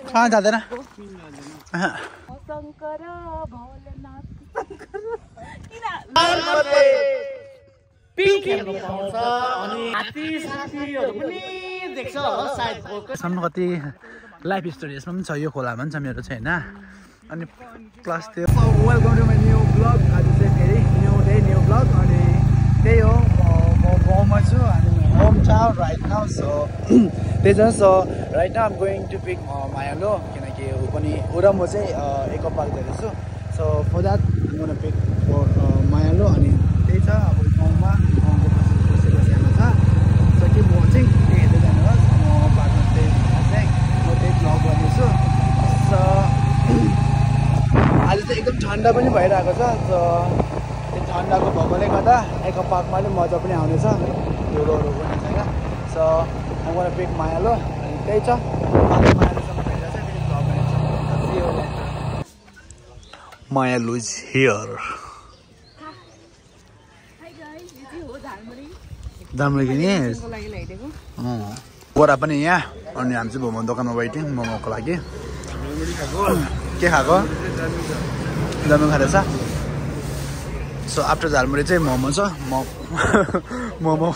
कहाँ जाँदैन कति लाइफ स्टोरी यसमा पनि छ यो खोलामा पनि छ मेरो चाहिँ होइन अनि प्लस त्यो welcome to my new blog आज चाहिँ फेरि न्यू डे न्यू ब्लग अनि त्यही हो म गाउँमा छु अनि home town right now so त्यही छ so right now I'm going to pick मायालु किनकि ऊ पनि ऊ र म चाहिँ एकपाल जाँदैछु सो फर द्याट म पिक मायालु अनि त्यही छ अब गाउँमा गाउँको बसेको छ सो कि म चाहिँ हेर्दै जानुहोस् म बादमा चाहिँ म त्यही भ्लग गर्नेछु सो आज चाहिँ एकदम ठन्डा पनि भइरहेको छ सो त्यो ठन्डाको भएकोले गर्दा एको पार्कमा पनि मजा पनि आउनेछ धुलोहरू पनि छैन सो मलाई पिक मायालु अनि त्यही छ मायालुसँग भेट्दा चाहिँ फेरि भ्लग गर्नेछ मायालु इज हियर दाम्रो किने बोरा पनि यहाँ अनि हामी चाहिँ मोमो दोकानमा वेटिङ मोमोको लागि के खाएको जानु खाँदैछ सो आफ्टर झालमुरी चाहिँ मोमो छ मोमो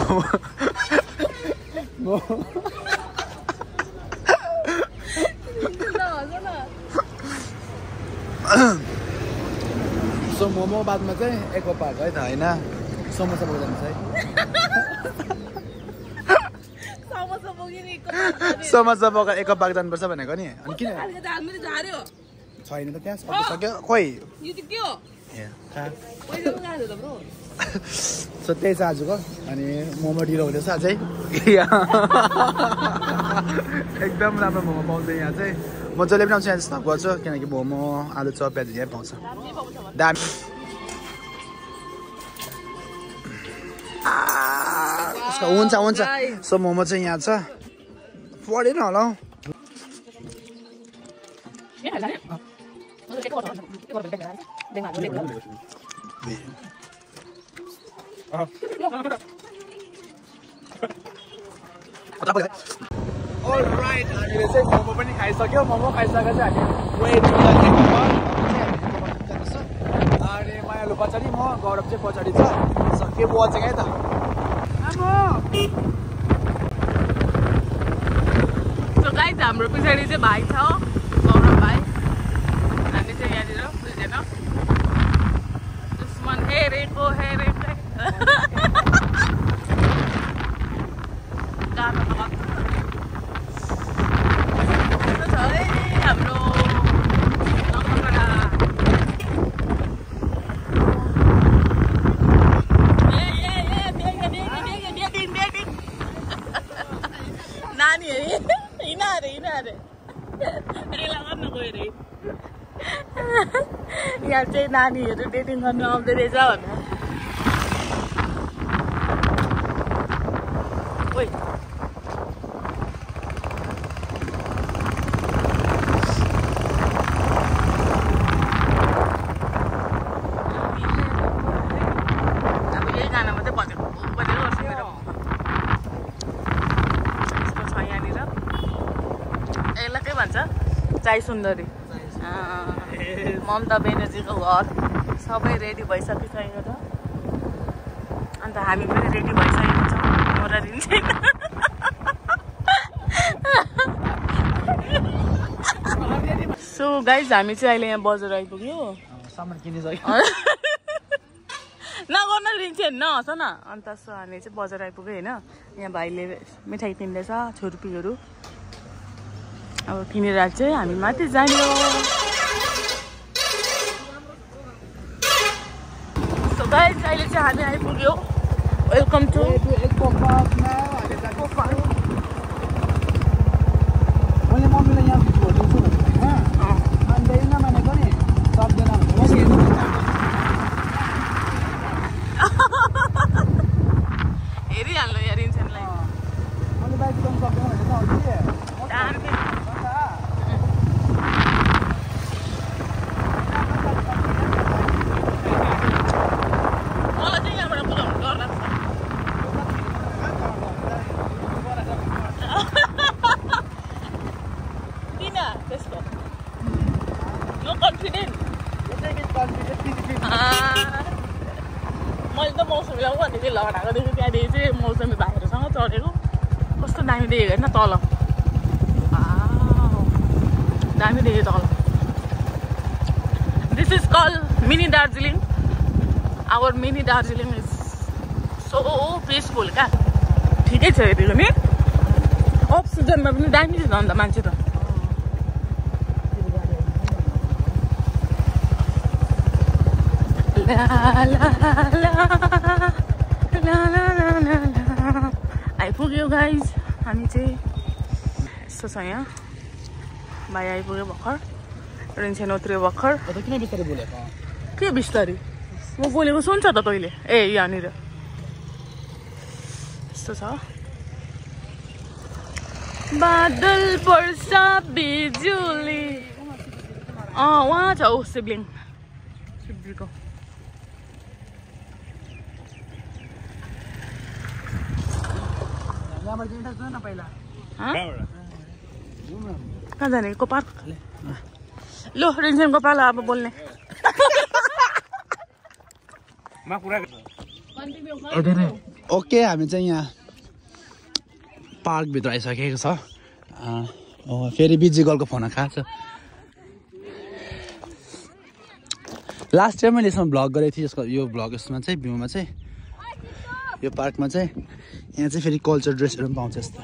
सो मोमो बादमा चाहिँ एको पार्क है त होइन समोसा बोक्नु छ है समोसा बोकेर एको पार्क जानुपर्छ भनेको नि अनि किन छैन त त्यहाँ सक्यो खोइ सो त्यही छ आजको अनि मोमो ढिलो हुँदैछ अझै एकदम राम्रो मोमो पाउँछ यहाँ चाहिँ म जसले पनि आउँछ यहाँ स्टप गर्छु किनकि मोमो आलु चप प्याज यहीँ पाउँछ दामी हुन्छ हुन्छ सो मोमो चाहिँ यहाँ छ पढेन होला अलराइट हामीले चाहिँ मोमो पनि खाइसक्यो मोमो खाइसकेर चाहिँ हामी अनि मायालु पछाडि म गौरव चाहिँ पछाडि छ के वाचिङ है त गाइस हाम्रो पछाडि चाहिँ भाइ छ गौरव भाइ हामी चाहिँ यहाँनिर दुईजना दुश्मन हेरेको हाम्रो नानी हिँडे यहाँ चाहिँ नानीहरू डेटिङ गर्नु आउँदै रहेछ भनेर अब यही गाना मात्रै बजेको गर्छु मेरो यस्तो छ यहाँनिर यसलाई के भन्छ चाय सुन्दरी ममता बेनर्जीको घर सबै रेडी भइसकिसकेको छ अन्त हामी पनि रेडी भइसकेको छौँ मोरा रिन्छैन सो गाइज हामी चाहिँ अहिले यहाँ बजार आइपुग्यो सामान किनिसक्यो नगर्न रिन्छेन नहस न अन्त सो हामी चाहिँ बजार आइपुग्यो होइन यहाँ भाइले मिठाई किन्दैछ छुर्पीहरू अब किनेर चाहिँ हामी माथि जाने सो गाइस अहिले चाहिँ हामी आइपुग्यो वेलकम टु एको पार्क मैले मम्मीलाई यहाँ छोडिदिन्छु होइन मान्दैन मानेको नि सक्दैन हेरिहाल्नु यहाँ रिन्छनलाई मैले बाइक चलाउनु सक्दैन भनेको मलाई चाहिँ यहाँबाट बुझाउनु डर लाग्छ चढेको कस्तो दामी देखेको होइन तल दामी देखेँ तल this is call mini Darjeeling our mini Darjeeling is so peaceful क्या ठिकै छ यतिको नि अफ सिजनमा पनि दामी छ अन्त मान्छे त आइपुग्यो गाइज हामी चाहिँ यस्तो छ यहाँ भाइ आइपुग्यो भर्खर रिन्सेन उत्रियो भर्खर किन बिस्तारै बोलेको के बिस्तारी म बोलेको सुन्छ त तैँले ए यहाँनिर यस्तो छ बादल पर्छ बिजुली उहाँ छ ऊ सिब्लिङ शिवजीको कहाँ जाने कोपाल लो रिन्सेनको पालो अब बोल्ने ओके हामी चाहिँ यहाँ पार्कभित्र आइसकेको छ फेरि बिजी गर्लको फोन खान्छ लास्ट टाइम मैले यसमा भ्लग गरेको थिएँ यसको यो भ्लग यसमा चाहिँ भ्यूमा चाहिँ यो पार्कमा चाहिँ यहाँ चाहिँ फेरि कल्चर ड्रेसहरू पनि पाउँछ यस्तो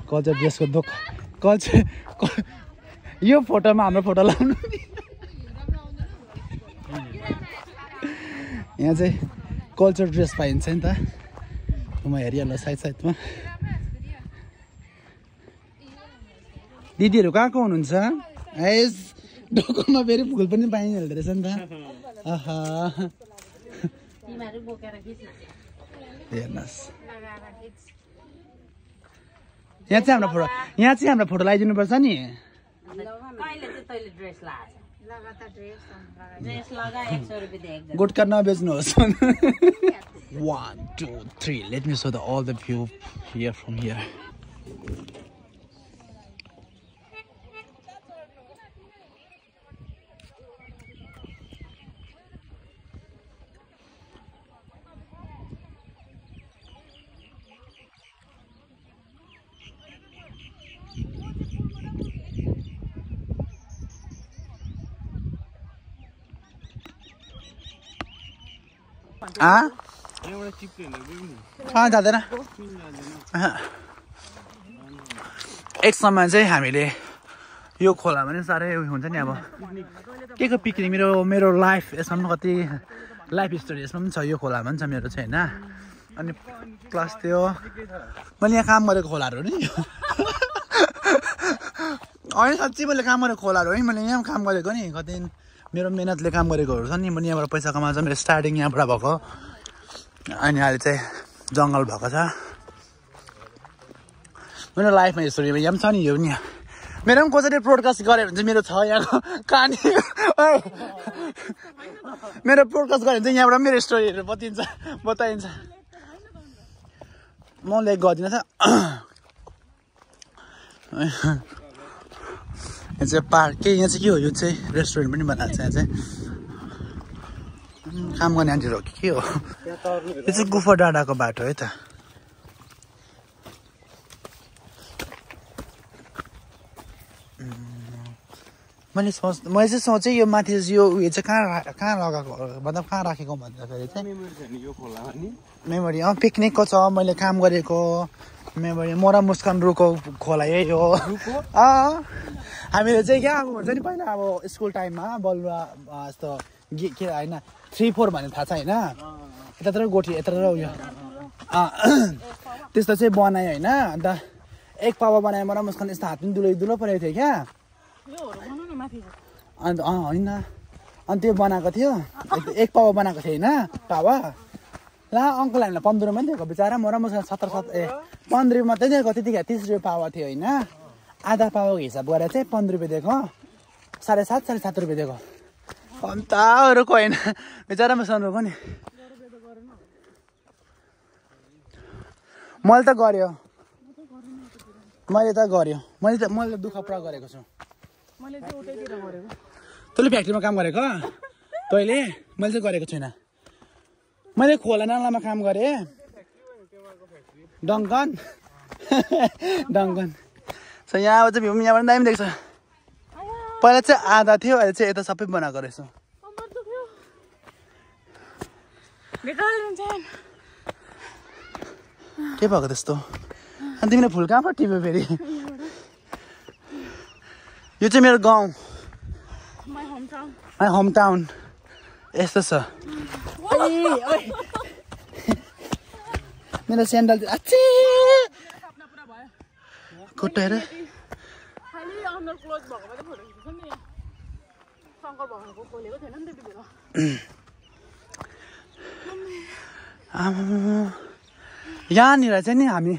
कल्चर ड्रेसको दोकान कल्चर यो फोटोमा हाम्रो फोटो लाउनु यहाँ चाहिँ कल्चर ड्रेस पाइन्छ नि त म हेरिहाल्नु साइड साइडमा दिदीहरू कहाँको हुनुहुन्छ एस डोकोमा फेरि फुल पनि पाइहाल्दो रहेछ नि त हेर्नुहोस् यहाँ चाहिँ हाम्रो फोटो लगाइदिनुपर्छ नि गुटका नबेच्नुहोस् 1 2 3 let me show all the view here from here कहाँ जाँदैन एक समय चाहिँ हामीले यो खोलामा पनि साह्रै हुन्छ नि अब के को पिकनिक मेरो लाइफ यसमा पनि कति लाइफ स्टोरी यसमा पनि छ यो खोलामा पनि छ मेरो चाहिँ होइन अनि प्लस त्यो मैले यहाँ काम गरेको खोलाहरू नि होइन साँच्चै मैले काम गरेको खोलाहरू है मैले यहाँ काम गरेको नि कति मेरो मेहनतले काम गरेकोहरू छ नि म यहाँबाट पैसा कमाउँछ मेरो स्टार्टिङ यहाँबाट भएको अनि अहिले चाहिँ जङ्गल भएको छ मेरो लाइफमा हिस्टोरीमा यहाँ पनि छ नि यो पनि मेरो पनि कसरी ब्रोडकास्ट गऱ्यो भने चाहिँ मेरो छ यहाँको कहानी मेरो ब्रोडकास्ट गऱ्यो भने चाहिँ यहाँबाट मेरो स्टोरीहरू बताइन्छ म लेक गर्दिनँ त यहाँ चाहिँ पार्क के यहाँ चाहिँ के हो यो चाहिँ रेस्टुरेन्ट पनि बनाएको छ यहाँ चाहिँ काम गर्ने आन्टीहरू हो कि के हो यो चाहिँ गुफा डाँडाको बाटो है त मैले चाहिँ सोचेँ यो माथि यो उयो चाहिँ कहाँ लगाएको मतलब कहाँ राखेको भन्दाखेरि चाहिँ मेमोरी पिकनिकको छ मैले काम गरेको मेमोरी म र मुस्कान रुखको खोला यही हो हामीले चाहिँ क्या अब हुन्छ नि पहिला अब स्कुल टाइममा बलुवा यस्तो के होइन 3-4 भन्ने थाहा छ होइन यतातिर गोठी यतातिर उयो त्यस्तो चाहिँ बनायो होइन अन्त एक पावा बनायो म र मुस्कान यस्तो हात पनि दुलो परेको थियो क्या अन्त होइन अनि त्यो बनाएको थियो एक पावा बनाएको थियो होइन पावा ला अङ्कल हामीलाई 15 रुपियाँ दिएको बिचरा म र मुस्कान 15 रुपियाँ मात्रै दिएको त्यतिखेर 30 रुपियाँ पावा थियो होइन आधा पावाको हिसाब गरेर चाहिँ 15 रुपियाँ दिएको 7.5 रुपियाँ दिएको अन्त अरूको होइन बिचरा मुस्कानको नि मैले त गर्यो मैले दुःख पुरा गरेको छु तैँले फ्याक्ट्रीमा काम गरेको तैँले मैले चाहिँ गरेको छुइनँ मैले खोला नालामा काम गरेँ डङ्कन डङ्कन सो यहाँ चाहिँ भ्यू यहाँबाट दामी देख्छ पहिला चाहिँ आधा थियो अहिले चाहिँ यता सबै बनाएको रहेछ के भएको त्यस्तो अनि तिमीले फुल कहाँबाट टिप्यो फेरि यो चाहिँ मेरो गाउँ माई होम टाउन यस्तो छ मेरो स्यान्डल अच्छे खुट्टा हेर यहाँनिर चाहिँ नि हामी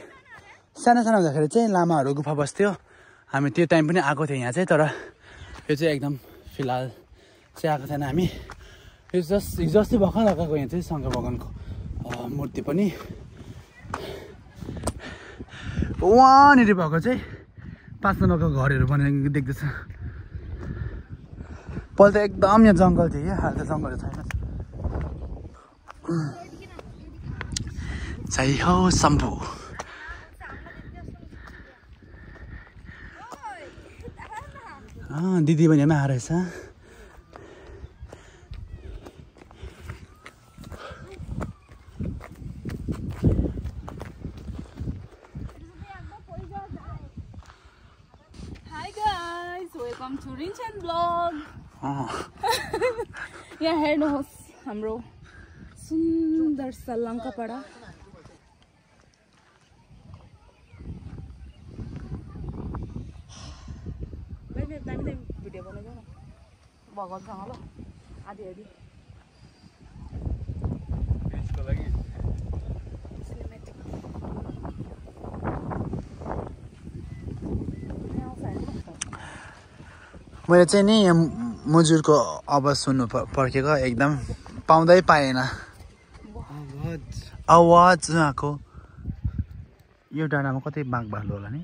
सानो सानो हुँदाखेरि चाहिँ लामाहरू गुफा बस्थ्यो हामी त्यो टाइम पनि आएको थियो यहाँ चाहिँ तर यो चाहिँ एकदम फिलहाल चाहिँ आएको छैन हामी यो हिजो अस्ति भर्खर लगाएको यहाँ चाहिँ शङ्कर भगवानको मूर्ति पनि वहाँनिर भएको चाहिँ 5 नम्बरको घरहरू बनेको देख्दैछ पहिला त एकदम यहाँ जङ्गल थियो क्या अहिले त जङ्गलहरू छैन जय हो शम्भु दिदी पनि हेर्न आएर रहेछ Welcome to Rinchen Vlog. यहाँ हेर्नुहोस् हाम्रो सुन्दर सा लङ्कापाडा भिडियो बनाउँछ न भगवानसँग ल आधी आधी मैले चाहिँ नि मजुरको आवाज सुन्नु पर्खेको एकदम पाउँदै पाएन आवाज आएको यो डाँडामा कतै बाघ भालु होला नि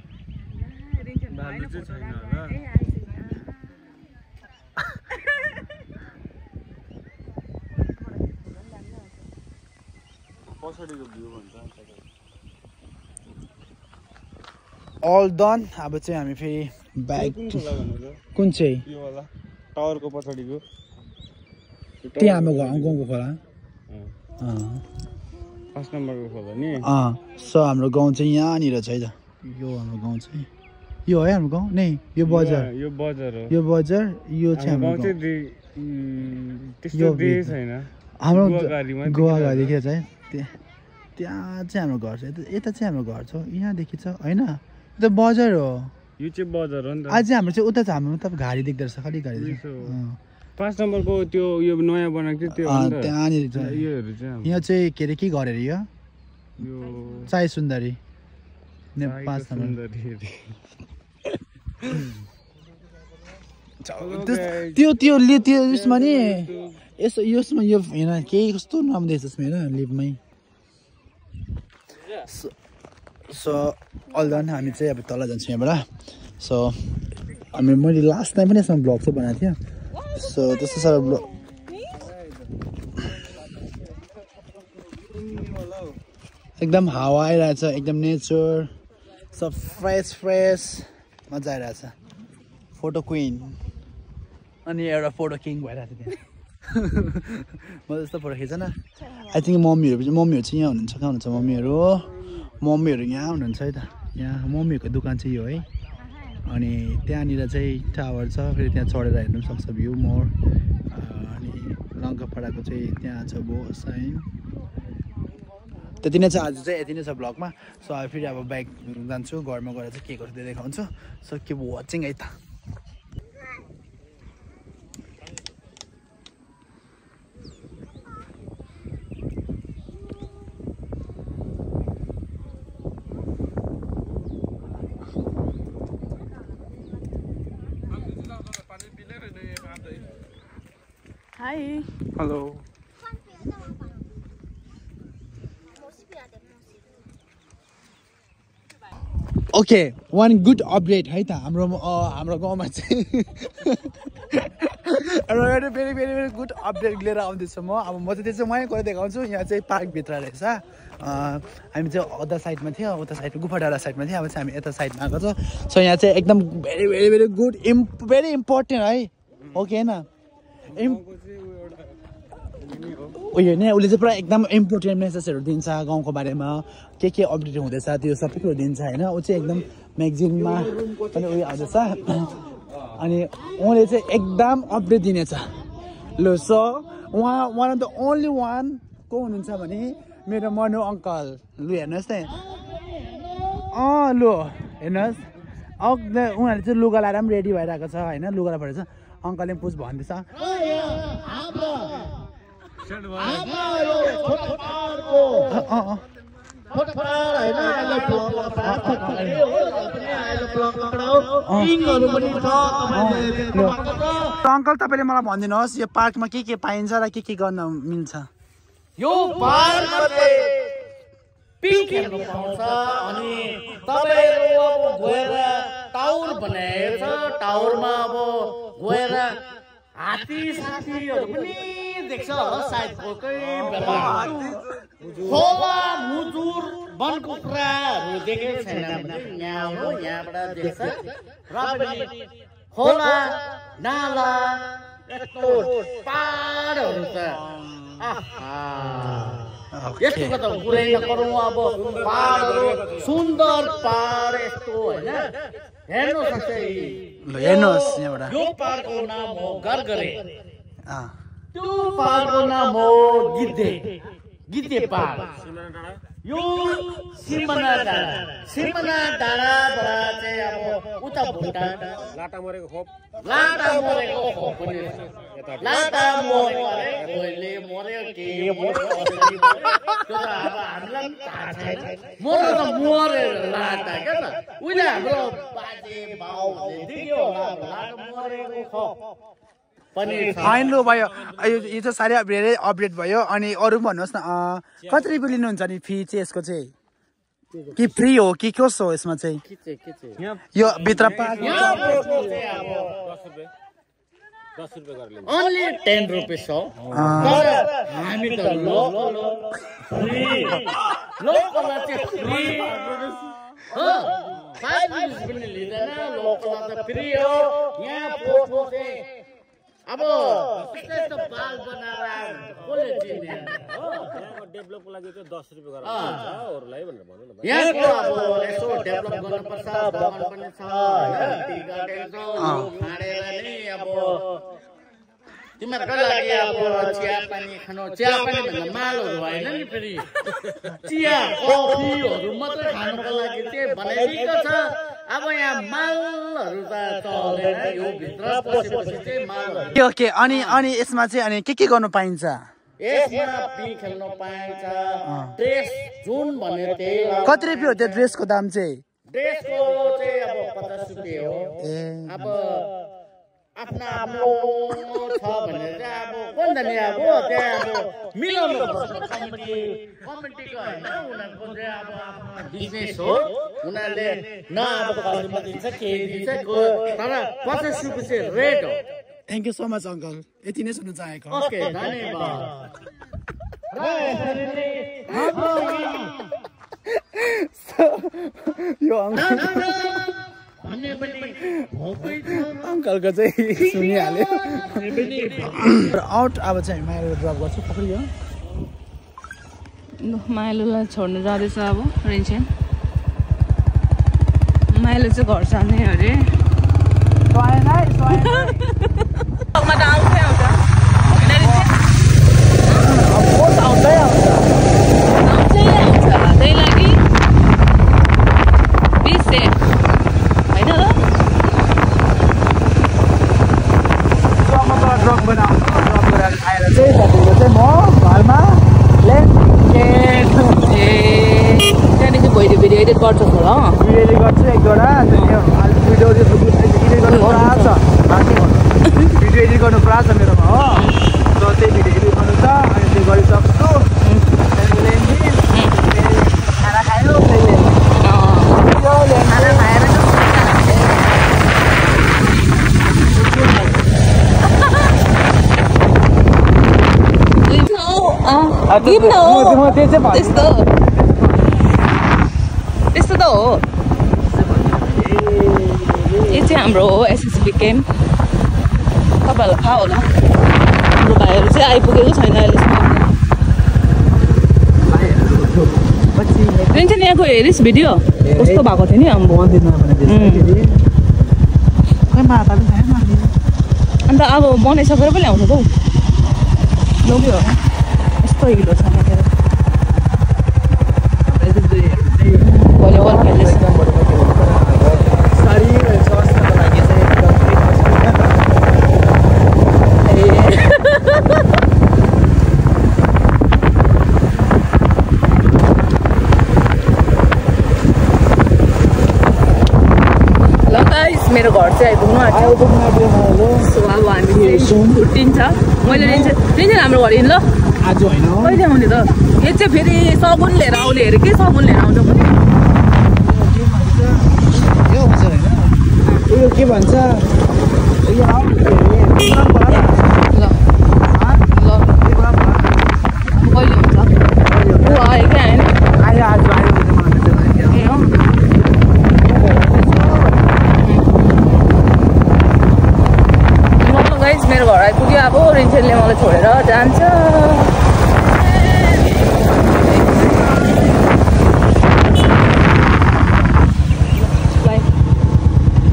अल डन अब चाहिँ हामी फेरि ब्याक कुन चाहिँ टावरको पछाडिको त्यहाँ हाम्रो गाउँको खोला 5 नम्बरको खोला नि सो हाम्रो गाउँ चाहिँ यहाँनिर छ है त यो हाम्रो गाउँ चाहिँ यो है हाम्रो गाउँ नै यो बजार यो बजार हो यो बजार यो चाहिँ हाम्रो गाउँ त्यस्तो देश छैन हाम्रो गोवाघारी देखिया छ है त्यहाँ चाहिँ हाम्रो घर छ यता चाहिँ हाम्रो घर छ यहाँदेखि छ होइन यो त बजार हो यो चाहिँ बजार हो नि त अझै हाम्रो चाहिँ उता चाहिँ हाम्रो मतलब घारी देख्दो रहेछ खालि घारी 5 नम्बरको त्यो यो नयाँ बनाएको थियो त्यो त्यहाँनिर छ योहरू चाहिँ यहाँ चाहिँ के अरे के घर अरे यो चाय सुन्दरी 5 नम्बर त्यो उसमा नि यसो यसमा यो होइन केही कस्तो नाम दिएछ यसमा होइन लिपमै सो अलदन हामी चाहिँ अब तल जान्छौँ यहाँबाट सो मैले लास्ट टाइम पनि यसमा ब्लग चाहिँ बनाएको थिएँ सो त्यस्तो साह्रो ब्लग एकदम हावा आइरहेछ एकदम नेचर सब फ्रेस मजा आइरहेछ फोटो क्विन अनि एउटा फोटो किङ भइरहेको थियो म जस्तो फोटो खिच्छ न आई थिङ्क मम्मीहरू चाहिँ यहाँ हुनुहुन्छ कहाँ हुनुहुन्छ मम्मीहरू यहाँ हुनुहुन्छ है त यहाँ मम्मीहरूको दोकान चाहिँ यो है अनि त्यहाँनिर चाहिँ टावर छ फेरि त्यहाँ चढेर हेर्नु पनि सक्छ भ्यू मोर अनि लङ्कापाडाको चाहिँ त्यहाँ छ बो साइन त्यति नै छ आज चाहिँ यति नै छ ब्लगमा सो अब फेरि अब बाइक जान्छु घरमा गएर चाहिँ के गर्छु देखाउँछु सो किप वाचिङ है त Hi. Hello. Okay one good update है त हाम्रो गाउँमा चाहिँ र very very very good update लिएर आउँदैछु म अब म चाहिँ त्यसो मै गएर देखाउँछु यहाँ चाहिँ पार्कभित्र रहेछ हामी चाहिँ अदर साइडमा थियो उता साइड गुफाडाँडा साइडमा थियो अब चाहिँ हामी यता साइडमा आएको छ सो यहाँ चाहिँ एकदम very very very good very important है ओके होइन उयो नि उसले चाहिँ पुरा एकदम इम्पोर्टेन्ट मेसेजहरू दिन्छ गाउँको बारेमा के अपडेट हुँदैछ त्यो सबै कुरो दिन्छ होइन ऊ चाहिँ एकदम म्यागजिनमा पनि उयो आउँदैछ अनि उहाँले चाहिँ एकदम अपडेट दिनेछ ल सो उहाँ one of the only one को हुनुहुन्छ भने मेरो मनु अङ्कल लु हेर्नुहोस् न लु हेर्नुहोस् उनीहरूले चाहिँ लुगा लाएर पनि रेडी भइरहेको छ होइन लुगा भएर चाहिँ अङ्कलले पनि पुछ भन्दैछ अङ्कल तपाईँले मलाई भनिदिनुहोस् यो पार्कमा के पाइन्छ र के गर्न मिल्छ यो पार्कमा चाहिँ पिङ खेल्नु पाउँछ अनि तपाईँहरू अब गएर टावर बनाएको छ टावरमा अब गएर हात्ती साथीहरू पनि देख्छ होला सायद कोही बेला खोला मुजुर वन कुखुराहरू देखेको छैन भने यहाँ हो यहाँबाट देख्छ र पनि खोला नाला यस्तो पहाडहरू छ यस्तो त कुरै नगरौँ अब पहाडहरू सुन्दर पहाड यस्तो होइन हेर्नुहोस् हेर्नुहोस् यहाँबाट यो पहाडको नाम हो गरगरे त्यो पहाडको नाम हो गिद्धे पहाड यो सिमना डाँडाबाट चाहिँ अब उता भुटान लाटा मरेको खोप पनि लाटा मरेको कोहीले मर्यो के मर्यो त्यो त अब हामीलाई पनि थाहा छैन मर्यो त मरेर लाटा क्या त उहिले हाम्रो बाजे बाउले देख्यो होला लाटा मरेको खोप फाइन लु भयो यो चाहिँ साह्रै धेरै अपडेट भयो अनि अरू पनि भन्नुहोस् न कति रुपियाँ लिनुहुन्छ नि फी चाहिँ यसको चाहिँ कि फ्री हो कि कसो हो यसमा चाहिँ यो भित्र ओन्ली 10 रुपियाँ हो हामी त लोकललाई चाहिँ फ्री हो 5 रुपियाँ पनि लिँदैन लोकललाई त फ्री हो यहाँ फोटो चाहिँ अब त्यस्तो बाल बनाएर कसले दिने हो डेभलपको लागि चाहिँ 10 रुपियाँ गरेर हुन्छ अरूलाई भनेर भन्नु न यहाँको अब यसो डेभलप गर्नुपर्छ बगान पनि छ हैन टी गार्डन छ खाडेर नि अब तिमीहरुको लागि अब चिया पानी खानु चिया पानी भन्दा मालहरु हैन नि फेरि चिया कफीहरु मात्रै खानुको लागि चाहिँ बनाइएको छ अब यहाँ मालहरु त चल्दैन यो भित्र पसेपछि चाहिँ मालहरु ओके अनि यसमा चाहिँ अनि के गर्नु पाइन्छ यसमा पी खेल्न पाइन्छ ड्रेस जुन भने त्यही कति रुपियाँ हो त्यो ड्रेसको दाम चाहिँ ड्रेसको चाहिँ अब 50 रुपियाँ हो अब आफ्नो आफ्नो छ भने चाहिँ अब कोन जाने अब त्यहाँ अब मिलाउनु पर्छ कमिटीको हैन उनीहरुको चाहिँ अब आफ्नो बिजनेस हो उनीहरुले न अब कसैमा दिन्छ के दिन्छ तर 50 रुपियाँ चाहिँ रेट हो thank you so much uncle यति नै सुन्न चाहेको ओके धन्यवाद यो अंकलको चाहिँ सुनिहाल्यो आउट अब चाहिँ माइलो ड्रप गर्छु पक्रि हो माइलोलाई छोड्नु जाँदैछ अब रेन्चेन माइलो चाहिँ घर जाने अरे त्यही लागि ड्रप गरेर आएर चाहिँ तपाईँको चाहिँ म घरमा त्यहाँदेखि भइदियो भिडियो एडिट गर्छु होला भिडियो एडिट गर्छु एक दुईवटा भिडियो एडिट गर्नु पुरा छ भिडियो एडिट गर्नु पुरा छ मेरोमा हो सो त्यही भिडियो एडिट गर्नु छ अनि त्यो गरिसक्छु खाना खायो खाना खाएर गिफ्ट हो त्यो चाहिँ त्यस्तो त्यस्तो त हो यो चाहिँ हाम्रो एसएसबी क्याम्प तपाईँहरूलाई थाहा होला हाम्रो भाइहरू चाहिँ आइपुगेको छैन अहिलेसम्म रिन्छ नि यहाँको हेरिस् भिडियो कस्तो भएको थियो नि अम्बो अन्त अब बनाइसकेर पनि ल्याउँछ त हौ लग्यो यस्तो हिलो छ भलिबल खेल्दैछ मेरो घर चाहिँ आइपुग्नु आँट्यो सो अब हामी छुट्टिन्छ मैले रिन्छ हाम्रो घर हिँड्नु ल आज होइन कहिले आउने त यो चाहिँ फेरि सगुन लिएर आउने अरे के सगुन लिएर आउँछ पनि यो के भन्छ कहिले हुन्छ ऊ आयो क्या मेरो घर आइपुग्यो अब रिन्सेलले मलाई छोडेर जान्छ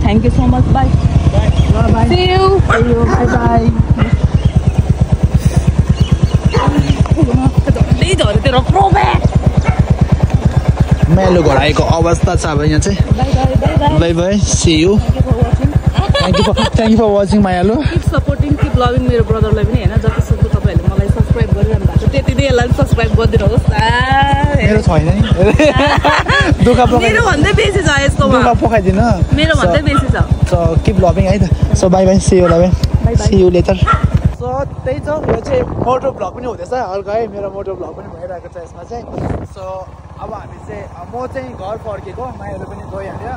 thank you so much by See you. Bye bye. मेलो घर आएको अवस्था छ अब यहाँ चाहिँ bye bye see you thank you for watching मायालु किप सपोर्टिङ किप लभिङ मेरो ब्रदरलाई पनि हैन जतिसक्दो तपाईहरुले मलाई सब्स्क्राइब गरिरहनु भएको छ त्यति नै यसलाई सब्स्क्राइब गरिदिनुहोस् मेरो छैन नि दुःख मेरो भन्दै बेसी छ यसकोमा दुःख पोखाइदिनु मेरो भन्दै बेसी छ सो किप लभिङ है त so bye bye see you loving see you later so त्यही छ यो चाहिँ मोटो भ्लग पनि हुँदैछ हल्का है मेरो मोटो भ्लग पनि भइरहेको छ यसमा चाहिँ सो अब हामी चाहिँ म चाहिँ घर फर्केको मायाहरू पनि गइहाल्यो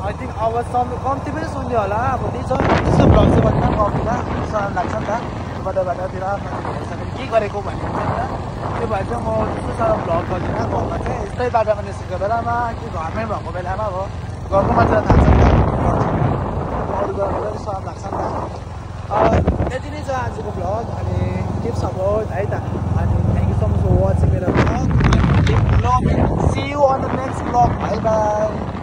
आई थिङ्क अब कम्ती पनि सुन्यो होला अब त्यही छ त्यसको भ्लग चाहिँ भन्दा कम्ती सरल लाग्छ नि त बाटातिर मान्छे के गरेको भन्ने हुन्छ नि त त्यो भएर चाहिँ म त्यस्तो साह्रो भ्लग गर्दिनँ गाउँमा चाहिँ यस्तै बाटामा निस्केको बेलामा कि घरमै भएको बेलामा अब घरको मान्छेलाई थाहा छ नि त अरू बेलामा चाहिँ सरल लाग्छ नि त त्यति नै छ आजको भ्लग अनि किप सपोर्ट है त अनि thank you so much for watching मेरो vlog see you on the next vlog bye by